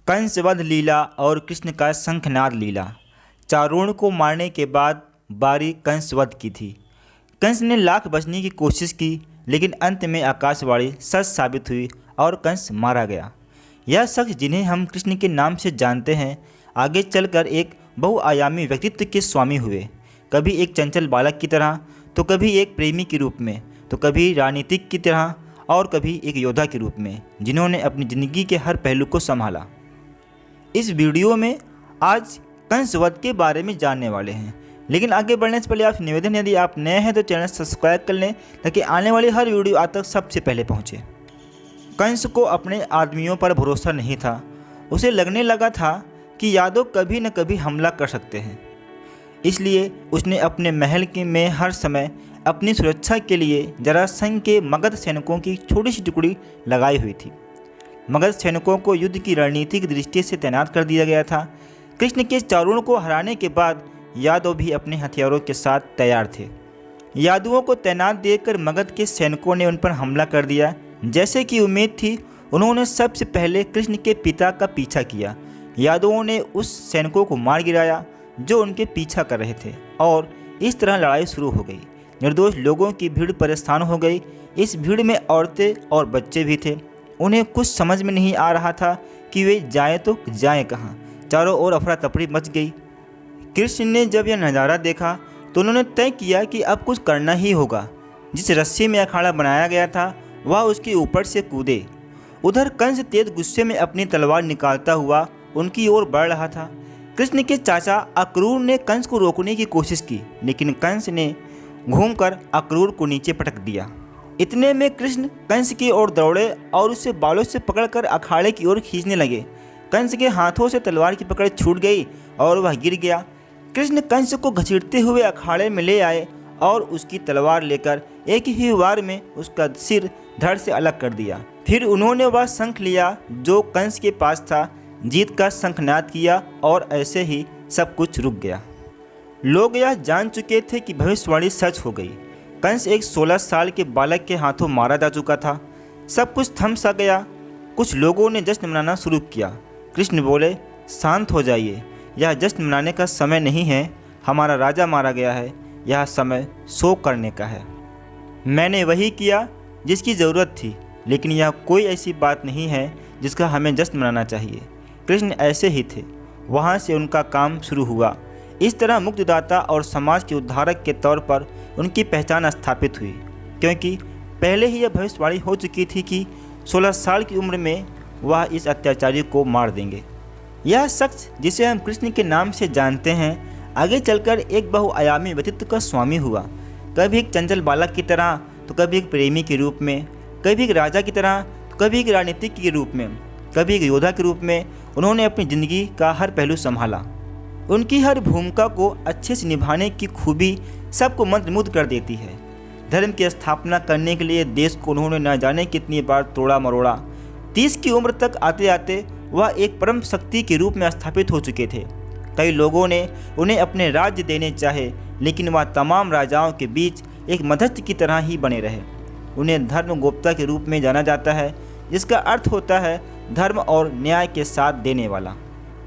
कंसवध लीला और कृष्ण का शंखनाद लीला। चारों को मारने के बाद बारी कंसवध की थी। कंस ने लाख बचने की कोशिश की, लेकिन अंत में आकाशवाणी सच साबित हुई और कंस मारा गया। यह शख्स जिन्हें हम कृष्ण के नाम से जानते हैं, आगे चलकर एक बहुआयामी व्यक्तित्व के स्वामी हुए। कभी एक चंचल बालक की तरह, तो कभी एक प्रेमी के रूप में, तो कभी राजनीतिक की तरह और कभी एक योद्धा के रूप में, जिन्होंने अपनी ज़िंदगी के हर पहलू को संभाला। इस वीडियो में आज कंसवध के बारे में जानने वाले हैं, लेकिन आगे बढ़ने से पहले आप निवेदन, यदि आप नए हैं तो चैनल सब्सक्राइब कर लें ताकि आने वाली हर वीडियो आप तक सबसे पहले पहुंचे। कंस को अपने आदमियों पर भरोसा नहीं था। उसे लगने लगा था कि यादव कभी न कभी हमला कर सकते हैं, इसलिए उसने अपने महल में हर समय अपनी सुरक्षा के लिए जरासंध के मगध सैनिकों की छोटी सी टुकड़ी लगाई हुई थी। मगध सैनिकों को युद्ध की रणनीतिक दृष्टि से तैनात कर दिया गया था। कृष्ण के चारों को हराने के बाद यादव भी अपने हथियारों के साथ तैयार थे। यादवों को तैनात देखकर मगध के सैनिकों ने उन पर हमला कर दिया। जैसे कि उम्मीद थी, उन्होंने सबसे पहले कृष्ण के पिता का पीछा किया। यादवों ने उस सैनिकों को मार गिराया जो उनके पीछा कर रहे थे, और इस तरह लड़ाई शुरू हो गई। निर्दोष लोगों की भीड़ परेशान हो गई। इस भीड़ में औरतें और बच्चे भी थे। उन्हें कुछ समझ में नहीं आ रहा था कि वे जाएं तो जाएं कहाँ। चारों ओर अफरा तफरी मच गई। कृष्ण ने जब यह नज़ारा देखा तो उन्होंने तय किया कि अब कुछ करना ही होगा। जिस रस्सी में अखाड़ा बनाया गया था वह उसके ऊपर से कूदे। उधर कंस तेज गुस्से में अपनी तलवार निकालता हुआ उनकी ओर बढ़ रहा था। कृष्ण के चाचा अक्रूर ने कंस को रोकने की कोशिश की, लेकिन कंस ने घूमकर अक्रूर को नीचे पटक दिया। इतने में कृष्ण कंस की ओर दौड़े और उसे बालों से पकड़कर अखाड़े की ओर खींचने लगे। कंस के हाथों से तलवार की पकड़ छूट गई और वह गिर गया। कृष्ण कंस को घसीटते हुए अखाड़े में ले आए और उसकी तलवार लेकर एक ही वार में उसका सिर धड़ से अलग कर दिया। फिर उन्होंने वह शंख लिया जो कंस के पास था, जीत का शंखनाद किया और ऐसे ही सब कुछ रुक गया। लोग यह जान चुके थे कि भविष्यवाणी सच हो गई। कंस एक 16 साल के बालक के हाथों मारा जा चुका था। सब कुछ थम सा गया। कुछ लोगों ने जश्न मनाना शुरू किया। कृष्ण बोले, शांत हो जाइए, यह जश्न मनाने का समय नहीं है। हमारा राजा मारा गया है, यह समय शोक करने का है। मैंने वही किया जिसकी ज़रूरत थी, लेकिन यह कोई ऐसी बात नहीं है जिसका हमें जश्न मनाना चाहिए। कृष्ण ऐसे ही थे। वहाँ से उनका काम शुरू हुआ। इस तरह मुक्तिदाता और समाज के उद्धारक के तौर पर उनकी पहचान स्थापित हुई, क्योंकि पहले ही यह भविष्यवाणी हो चुकी थी कि 16 साल की उम्र में वह इस अत्याचारी को मार देंगे। यह शख्स जिसे हम कृष्ण के नाम से जानते हैं, आगे चलकर एक बहुआयामी व्यक्तित्व का स्वामी हुआ। कभी एक चंचल बालक की तरह, तो कभी एक प्रेमी के रूप में, कभी एक राजा की तरह, तो कभी एक राजनीतिक के रूप में, कभी एक योद्धा के रूप में उन्होंने अपनी ज़िंदगी का हर पहलू संभाला। उनकी हर भूमिका को अच्छे से निभाने की खूबी सबको मंत्रमुग्ध कर देती है। धर्म की स्थापना करने के लिए देश को उन्होंने न जाने कितनी बार तोड़ा मरोड़ा। 30 की उम्र तक आते आते वह एक परम शक्ति के रूप में स्थापित हो चुके थे। कई लोगों ने उन्हें अपने राज्य देने चाहे, लेकिन वह तमाम राजाओं के बीच एक मध्यस्थ की तरह ही बने रहे। उन्हें धर्मगोप्ता के रूप में जाना जाता है, जिसका अर्थ होता है धर्म और न्याय के साथ देने वाला।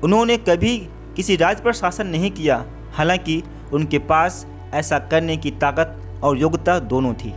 उन्होंने कभी किसी राज्य पर शासन नहीं किया, हालांकि उनके पास ऐसा करने की ताकत और योग्यता दोनों थी।